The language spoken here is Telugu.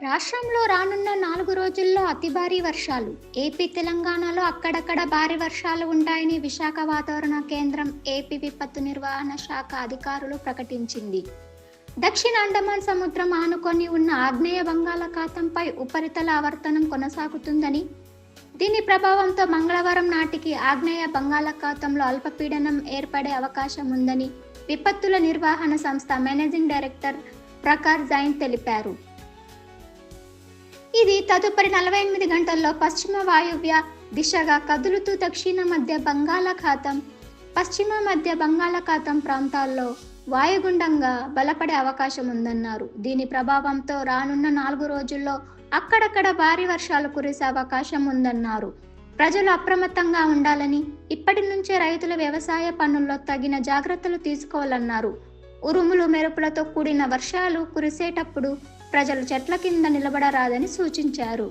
రాష్ట్రంలో రానున్న 4 రోజుల్లో అతి భారీ వర్షాలు. ఏపీ, తెలంగాణలో అక్కడక్కడ భారీ వర్షాలు ఉంటాయని విశాఖ వాతావరణ కేంద్రం, ఏపీ విపత్తు నిర్వహణ శాఖ అధికారులు ప్రకటించింది. దక్షిణ అండమాన్ సముద్రం ఆనుకొని ఉన్న ఆగ్నేయ బంగాళాఖాతంపై ఉపరితల ఆవర్తనం కొనసాగుతుందని, దీని ప్రభావంతో మంగళవారం నాటికి ఆగ్నేయ బంగాళాఖాతంలో అల్పపీడనం ఏర్పడే అవకాశం ఉందని విపత్తుల నిర్వహణ సంస్థ మేనేజింగ్ డైరెక్టర్ ప్రకాష్ జైన్ తెలిపారు. ఇది తదుపరి 48 గంటల్లో పశ్చిమ వాయువ్య దిశగా కదులుతూ దక్షిణ మధ్య బంగాళాఖాతం, పశ్చిమ మధ్య బంగాళాఖాతం ప్రాంతాల్లో వాయుగుండంగా బలపడే అవకాశం ఉందన్నారు. దీని ప్రభావంతో రానున్న 4 రోజుల్లో అక్కడక్కడ భారీ వర్షాలు కురిసే అవకాశం ఉందన్నారు. ప్రజలు అప్రమత్తంగా ఉండాలని, ఇప్పటి నుంచే రైతుల వ్యవసాయ పనుల్లో తగిన జాగ్రత్తలు తీసుకోవాలన్నారు. ఉరుములు, మెరుపులతో కూడిన వర్షాలు కురిసేటప్పుడు ప్రజలు చెట్ల కింద నిలబడరాదని సూచించారు.